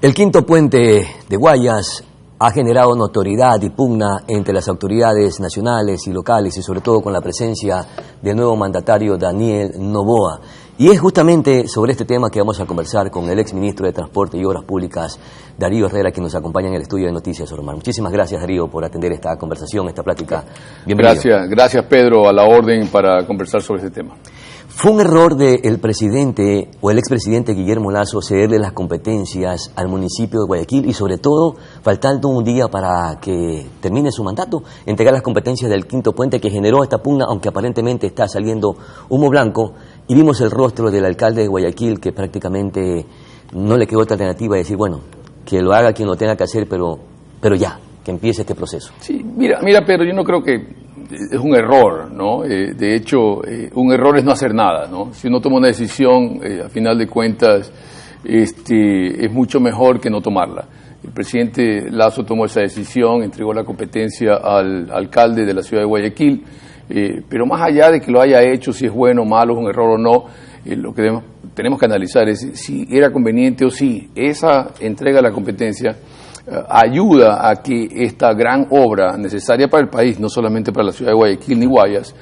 El quinto puente de Guayas ha generado notoriedad y pugna entre las autoridades nacionales y locales, y sobre todo con la presencia del nuevo mandatario Daniel Noboa. Y es justamente sobre este tema que vamos a conversar con el exministro de Transporte y Obras Públicas, Darío Herrera, quien nos acompaña en el estudio de Noticias Oromar. Muchísimas gracias, Darío, por atender esta conversación, esta plática. Bienvenido. Gracias Pedro, a la orden para conversar sobre este tema. ¿Fue un error del presidente o el expresidente Guillermo Lasso cederle las competencias al municipio de Guayaquil y sobre todo, faltando un día para que termine su mandato, entregar las competencias del quinto puente que generó esta pugna, aunque aparentemente está saliendo humo blanco? Y vimos el rostro del alcalde de Guayaquil que prácticamente no le quedó otra alternativa de decir, bueno, que lo haga quien lo tenga que hacer, pero ya, que empiece este proceso. Sí, mira Pedro, yo no creo que es un error, ¿no? De hecho, un error es no hacer nada, ¿no? Si uno toma una decisión, a final de cuentas, es mucho mejor que no tomarla. El presidente Lasso tomó esa decisión, entregó la competencia al alcalde de la ciudad de Guayaquil, pero más allá de que lo haya hecho, si es bueno o malo, es un error o no, lo que tenemos que analizar es si era conveniente o si esa entrega de la competencia ayuda a que esta gran obra necesaria para el país, no solamente para la ciudad de Guayaquil ni Guayas,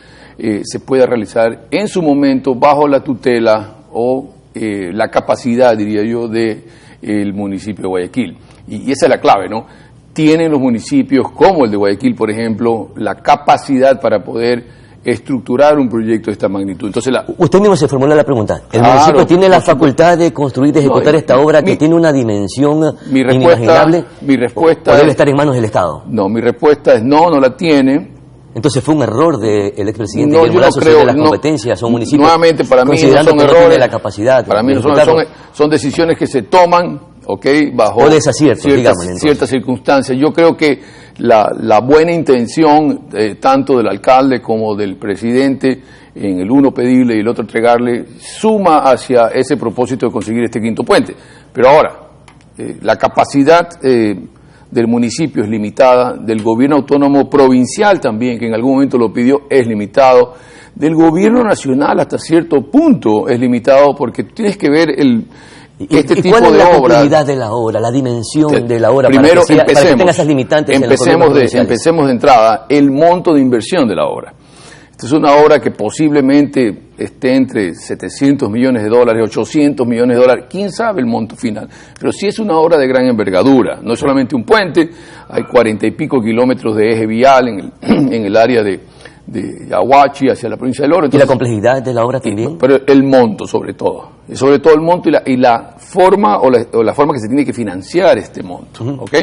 se pueda realizar en su momento bajo la tutela o la capacidad, diría yo, del municipio de Guayaquil. Y esa es la clave, ¿no? Tienen los municipios como el de Guayaquil, por ejemplo, la capacidad para poder estructurar un proyecto de esta magnitud. Entonces, usted mismo se formula la pregunta. ¿El municipio tiene la facultad de construir, de ejecutar esta obra que tiene una dimensión inimaginable? Mi respuesta ¿O debe estar en manos del Estado? No, mi respuesta es no la tiene. Entonces fue un error del expresidente Guillermo Lasso ceder las competencias, son municipios. Nuevamente, para mí no son errores. La capacidad para mí son decisiones que se toman, bajo ciertas circunstancias. Yo creo que la buena intención tanto del alcalde como del presidente en el uno pedirle y el otro entregarle suma hacia ese propósito de conseguir este quinto puente. Pero ahora, la capacidad del municipio es limitada, del gobierno autónomo provincial también, que en algún momento lo pidió, es limitado, del gobierno nacional hasta cierto punto es limitado, porque tienes que ver este tipo ¿cuál es de la obra. complejidad de la obra, la dimensión de la obra? Primero, para que tenga esas limitantes. Empecemos de entrada, el monto de inversión de la obra. Esta es una obra que posiblemente esté entre 700 millones de dólares, 800 millones de dólares, quién sabe el monto final, pero sí es una obra de gran envergadura, no es solamente un puente, hay 40 y pico kilómetros de eje vial en el área de Yaguachi hacia la provincia del Oro. Entonces, ¿y la complejidad de la obra también? Pero el monto sobre todo el monto y la forma o la forma que se tiene que financiar este monto, ¿ok?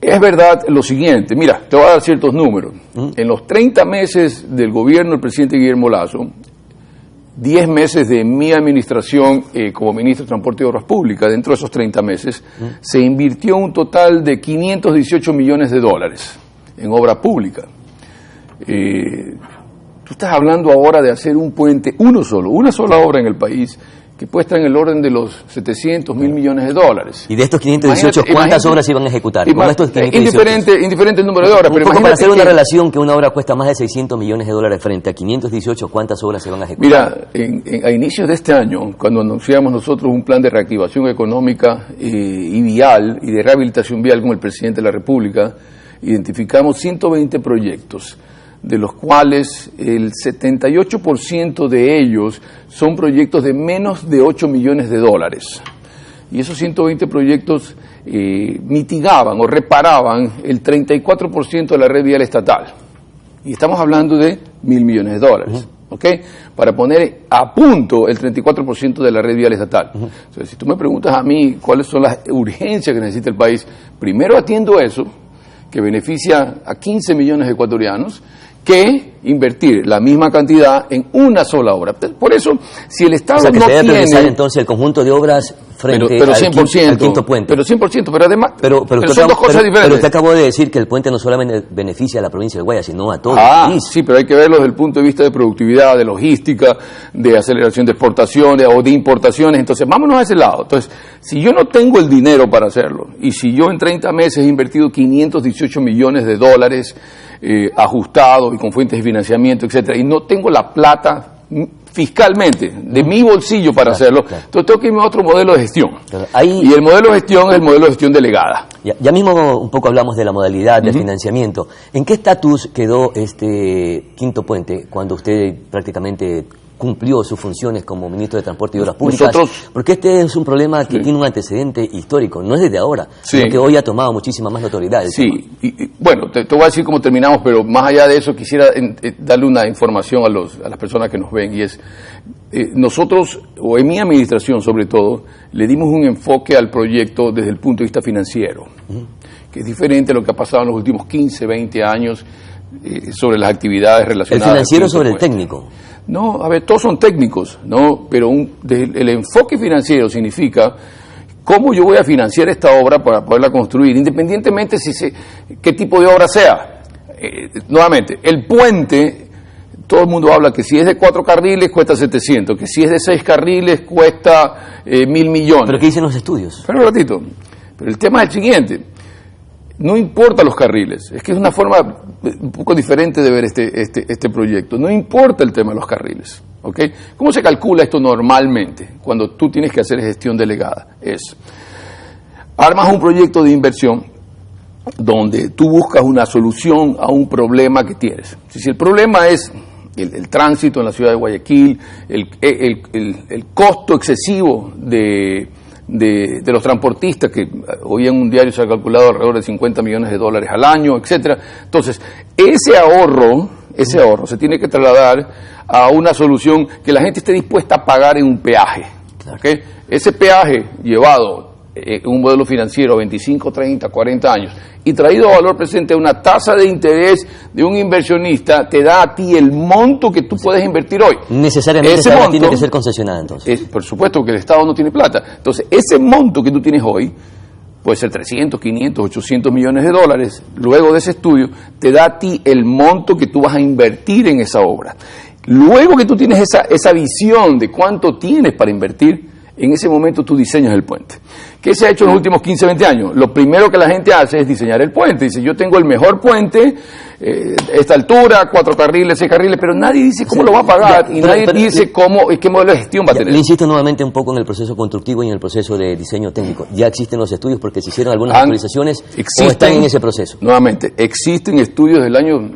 Es verdad lo siguiente, mira, te voy a dar ciertos números. En los 30 meses del gobierno del presidente Guillermo Lasso, 10 meses de mi administración como ministro de Transporte y Obras Públicas, dentro de esos 30 meses, se invirtió un total de 518 millones de dólares en obra pública. Tú estás hablando ahora de hacer un puente, una sola obra en el país, que puede estar en el orden de los 700, 1.000 millones de dólares. ¿Y de estos 518 cuántas obras se iban a ejecutar? Indiferente el número de obras. Pero para hacer una relación que una obra cuesta más de 600 millones de dólares frente a 518, ¿cuántas obras se van a ejecutar? Mira, a inicios de este año, cuando anunciamos nosotros un plan de reactivación económica y vial y de rehabilitación vial con el presidente de la República, identificamos 120 proyectos, de los cuales el 78% de ellos son proyectos de menos de 8 millones de dólares. Y esos 120 proyectos mitigaban o reparaban el 34% de la red vial estatal. Y estamos hablando de 1.000 millones de dólares. ¿Ok? Para poner a punto el 34% de la red vial estatal. Entonces, si tú me preguntas a mí cuáles son las urgencias que necesita el país, primero atiendo eso, que beneficia a 15 millones de ecuatorianos, que invertir la misma cantidad en una sola obra. Por eso, si el Estado no tiene... se debe priorizar entonces el conjunto de obras frente al quinto puente. Pero 100%, pero además... Pero son dos cosas diferentes. Pero usted acabó de decir que el puente no solamente beneficia a la provincia de Guayas, sino a todo el país. Sí, pero hay que verlo desde el punto de vista de productividad, de logística, de aceleración de exportaciones o de importaciones. Entonces, vámonos a ese lado. Entonces, si yo no tengo el dinero para hacerlo, y si yo en 30 meses he invertido 518 millones de dólares ajustados y con fuentes de financiamiento, etcétera, y no tengo la plata fiscalmente, de mi bolsillo para hacerlo, entonces tengo que irme a otro modelo de gestión. Y el modelo de gestión es el modelo de gestión delegada. Ya mismo un poco hablamos de la modalidad del financiamiento. ¿En qué estatus quedó este quinto puente cuando usted prácticamente cumplió sus funciones como ministro de Transporte y Obras Públicas? Porque este es un problema que tiene un antecedente histórico, no es desde ahora, sino que hoy ha tomado muchísima más notoriedad. Bueno, te voy a decir cómo terminamos, pero más allá de eso quisiera darle una información a las personas que nos ven, y es, nosotros, o en mi administración sobre todo, le dimos un enfoque al proyecto desde el punto de vista financiero, que es diferente a lo que ha pasado en los últimos 15, 20 años sobre las actividades relacionadas. ¿El financiero sobre el técnico? No, a ver, todos son técnicos, ¿no? Pero el enfoque financiero significa cómo yo voy a financiar esta obra para poderla construir, independientemente qué tipo de obra sea. Nuevamente, el puente, todo el mundo habla que si es de 4 carriles cuesta 700, que si es de 6 carriles cuesta 1.000 millones. ¿Pero qué dicen los estudios? Pero un ratito, pero el tema es el siguiente. No importa los carriles, es que es una forma un poco diferente de ver este proyecto. No importa el tema de los carriles, ¿ok? ¿Cómo se calcula esto normalmente cuando tú tienes que hacer gestión delegada? Armas un proyecto de inversión donde tú buscas una solución a un problema que tienes. Si el problema es el tránsito en la ciudad de Guayaquil, el costo excesivo de los transportistas, que hoy en un diario se ha calculado alrededor de $50 millones al año, etcétera. Entonces, ese ahorro se tiene que trasladar a una solución que la gente esté dispuesta a pagar en un peaje. ¿Okay? Ese peaje llevado en un modelo financiero a 25, 30, 40 años y traído a valor presente a una tasa de interés de un inversionista, te da a ti el monto que tú puedes invertir hoy. Necesariamente ese monto tiene que ser concesionada entonces. Por supuesto que el Estado no tiene plata. Entonces, ese monto que tú tienes hoy puede ser 300, 500, 800 millones de dólares. Luego de ese estudio, te da a ti el monto que tú vas a invertir en esa obra. Luego que tú tienes esa visión de cuánto tienes para invertir, en ese momento tú diseñas el puente. ¿Qué se ha hecho en los últimos 15, 20 años? Lo primero que la gente hace es diseñar el puente. Dice, yo tengo el mejor puente, esta altura, 4 carriles, 6 carriles, pero nadie dice cómo lo va a pagar y nadie dice qué modelo de gestión va a tener. Le insisto nuevamente un poco en el proceso constructivo y en el proceso de diseño técnico. Ya existen los estudios porque se hicieron algunas actualizaciones o están en ese proceso. Nuevamente, existen estudios del año...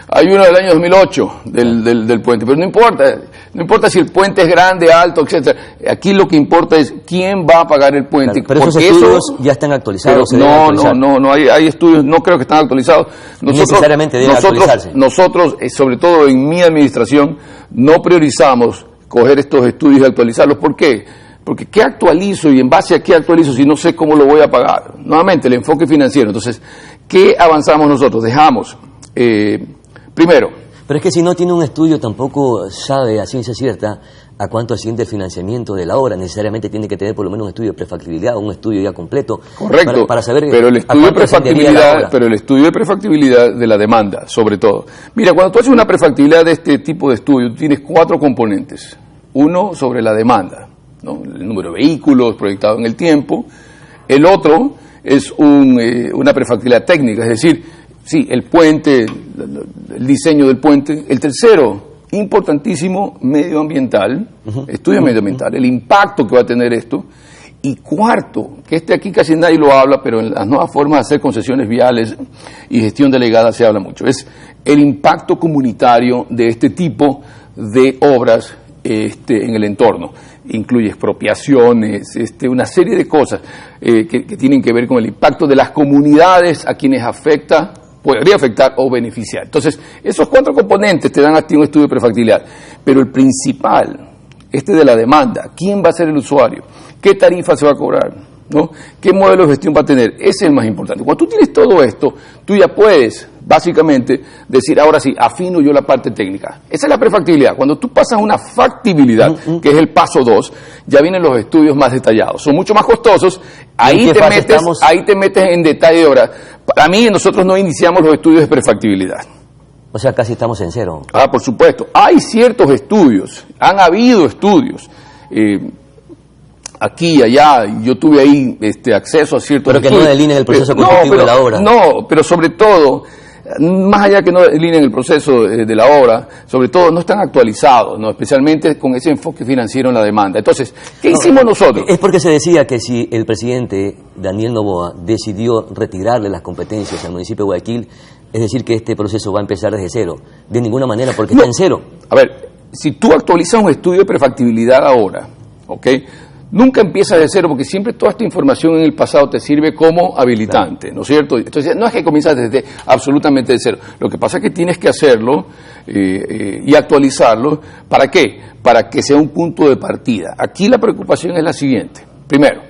Hay uno del año 2008 del puente, pero no importa si el puente es grande, alto, etcétera. Aquí lo que importa es quién va a pagar el puente. Pero esos estudios ya están actualizados. No, hay estudios, no creo que están actualizados. Necesariamente deben actualizarse. Nosotros, sobre todo en mi administración, no priorizamos coger estos estudios y actualizarlos. ¿Por qué? Porque ¿qué actualizo y en base a qué actualizo si no sé cómo lo voy a pagar? Nuevamente, el enfoque financiero. Entonces, ¿qué avanzamos nosotros? Dejamos... Primero. Pero es que si no tiene un estudio tampoco sabe a ciencia cierta a cuánto asciende el financiamiento de la obra. Necesariamente tiene que tener por lo menos un estudio de prefactibilidad o un estudio ya completo. Correcto. Para saber pero el estudio de prefactibilidad de la demanda, sobre todo. Mira, cuando tú haces una prefactibilidad de este tipo de estudio, tú tienes 4 componentes. Uno sobre la demanda, ¿no? El número de vehículos proyectado en el tiempo. El otro es una prefactibilidad técnica, es decir, sí, el puente, el diseño del puente. El tercero, importantísimo, medioambiental, estudio medioambiental, el impacto que va a tener esto. Y cuarto, que aquí casi nadie lo habla, pero en las nuevas formas de hacer concesiones viales y gestión delegada se habla mucho, es el impacto comunitario de este tipo de obras en el entorno. Incluye expropiaciones, una serie de cosas que tienen que ver con el impacto de las comunidades a quienes podría afectar o beneficiar. Entonces, esos 4 componentes te dan a ti un estudio de prefactibilidad, pero el principal, de la demanda, ¿quién va a ser el usuario? ¿Qué tarifa se va a cobrar? ¿No? ¿Qué modelo de gestión va a tener? Ese es el más importante. Cuando tú tienes todo esto, tú ya puedes, básicamente, decir, ahora sí, afino yo la parte técnica. Esa es la prefactibilidad. Cuando tú pasas a una factibilidad, que es el paso 2, ya vienen los estudios más detallados. Son mucho más costosos. Ahí te metes en detalle de obra. Para mí, nosotros no iniciamos los estudios de prefactibilidad. O sea, casi estamos en cero. Por supuesto. Hay ciertos estudios, han habido estudios. Aquí y allá, yo tuve ahí acceso a ciertos estudios. Pero que no delineen el proceso constructivo de la obra. No, pero sobre todo, más allá que no alinean el proceso de la obra, sobre todo no están actualizados, ¿no? Especialmente con ese enfoque financiero en la demanda. Entonces, ¿qué hicimos nosotros? Es porque se decía que si el presidente Daniel Noboa decidió retirarle las competencias al municipio de Guayaquil, es decir, que este proceso va a empezar desde cero. De ninguna manera, porque está en cero. A ver, si tú actualizas un estudio de prefactibilidad ahora, ¿ok? Nunca empiezas de cero, porque siempre toda esta información en el pasado te sirve como habilitante, ¿no es cierto? Entonces, no es que comienzas desde absolutamente de cero. Lo que pasa es que tienes que hacerlo y actualizarlo. ¿Para qué? Para que sea un punto de partida. Aquí la preocupación es la siguiente. Primero,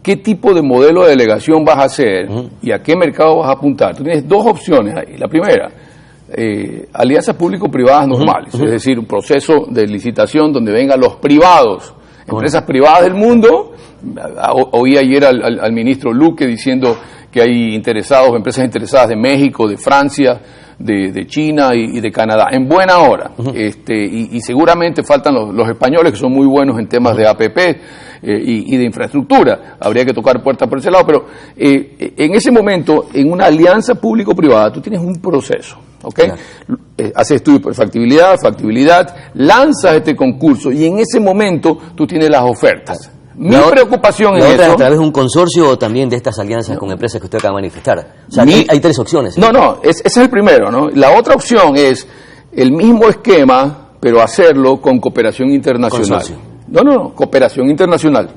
¿qué tipo de modelo de delegación vas a hacer y a qué mercado vas a apuntar? Tú tienes dos opciones ahí. La primera, alianzas público-privadas normales, es decir, un proceso de licitación donde vengan los privados, empresas privadas del mundo. Oí ayer al ministro Luque diciendo que hay empresas interesadas de México, de Francia, de China y de Canadá, en buena hora. Y seguramente faltan los españoles, que son muy buenos en temas de APP y de infraestructura. Habría que tocar puertas por ese lado, pero en ese momento, en una alianza público-privada, tú tienes un proceso. ¿Okay? Claro. Haces estudio de factibilidad, lanzas este concurso y en ese momento tú tienes las ofertas. Mi preocupación es eso. ¿A través de un consorcio o también de estas alianzas con empresas que usted acaba de manifestar? O sea, hay tres opciones. Ese es el primero, ¿no? La otra opción es el mismo esquema, pero hacerlo con cooperación internacional. Consorcio. Cooperación internacional.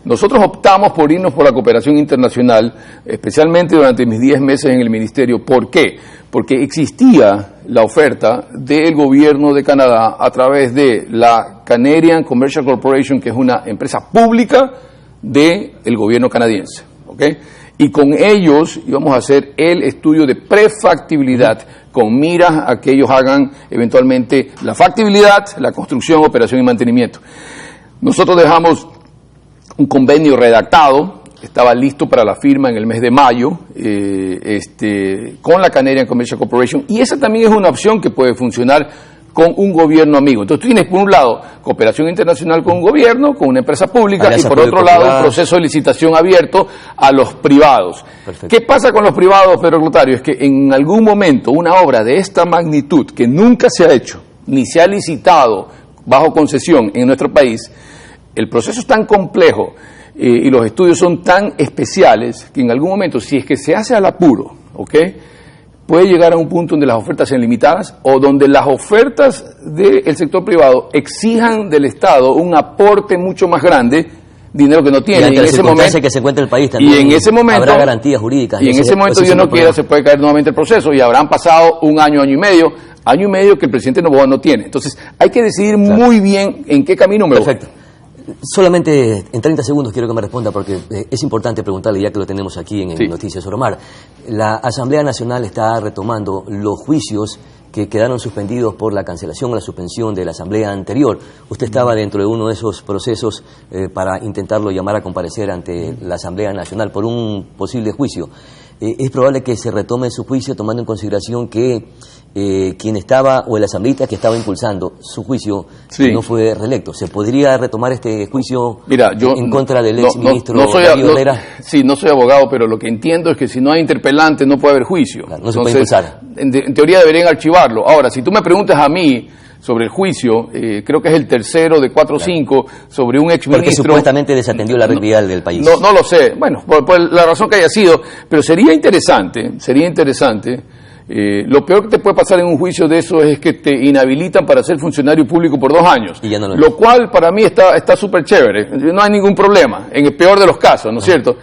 Nosotros optamos por irnos por la cooperación internacional, especialmente durante mis 10 meses en el ministerio. ¿Por qué? Porque existía la oferta del gobierno de Canadá a través de la Canadian Commercial Corporation, que es una empresa pública del gobierno canadiense. ¿Okay? Y con ellos íbamos a hacer el estudio de prefactibilidad, con miras a que ellos hagan eventualmente la factibilidad, la construcción, operación y mantenimiento. Nosotros dejamos un convenio redactado, estaba listo para la firma en el mes de mayo, con la Canadian Commercial Corporation, y esa también es una opción que puede funcionar con un gobierno amigo. Entonces tú tienes por un lado cooperación internacional con un gobierno, con una empresa pública, y por otro lado un proceso de licitación abierto a los privados. Perfecto. ¿Qué pasa con los privados, Pedro Clotario? Es que en algún momento una obra de esta magnitud, que nunca se ha hecho, ni se ha licitado bajo concesión en nuestro país, el proceso es tan complejo y los estudios son tan especiales que en algún momento, si es que se hace al apuro, ¿okay?, puede llegar a un punto donde las ofertas sean limitadas o donde las ofertas del sector privado exijan del Estado un aporte mucho más grande, dinero que no tiene. Y en ese momento que se encuentra el país también, y en ese momento habrá garantías jurídicas. Y en ese momento, Dios no quiera, se puede caer nuevamente el proceso y habrán pasado un año, año y medio que el presidente Noboa no tiene. Entonces hay que decidir muy bien en qué camino me voy. Perfecto. Solamente en 30 segundos quiero que me responda, porque es importante preguntarle, ya que lo tenemos aquí en Noticias Soromar. La Asamblea Nacional está retomando los juicios que quedaron suspendidos por la cancelación o la suspensión de la Asamblea anterior. Usted estaba dentro de uno de esos procesos para intentarlo llamar a comparecer ante la Asamblea Nacional por un posible juicio. Es probable que se retome su juicio tomando en consideración que quien estaba, o el asambleísta que estaba impulsando su juicio, no fue reelecto. ¿Se podría retomar este juicio en contra del ex ministro Darío Herrera? Sí, no soy abogado, pero lo que entiendo es que si no hay interpelante no puede haber juicio. Claro, no se puede impulsar. En teoría deberían archivarlo. Ahora, si tú me preguntas a mí sobre el juicio, creo que es el tercero de 4 o 5, sobre un exministro. Porque supuestamente desatendió la red vial del país. No lo sé, bueno, por la razón que haya sido, pero sería interesante, lo peor que te puede pasar en un juicio de eso es que te inhabilitan para ser funcionario público por 2 años, y ya no lo cual para mí está súper chévere, no hay ningún problema, en el peor de los casos, ¿no es cierto?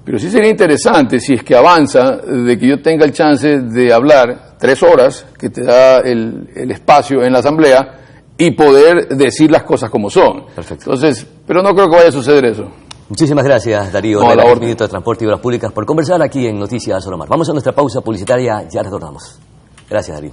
Pero sí sería interesante, si es que avanza, de que yo tenga el chance de hablar 3 horas, que te da el espacio en la asamblea, y poder decir las cosas como son. Perfecto. Entonces, pero no creo que vaya a suceder eso. Muchísimas gracias, Darío Herrera, ministro de Transporte y Obras Públicas, por conversar aquí en Noticias Soromar. Vamos a nuestra pausa publicitaria, ya retornamos. Gracias, Darío.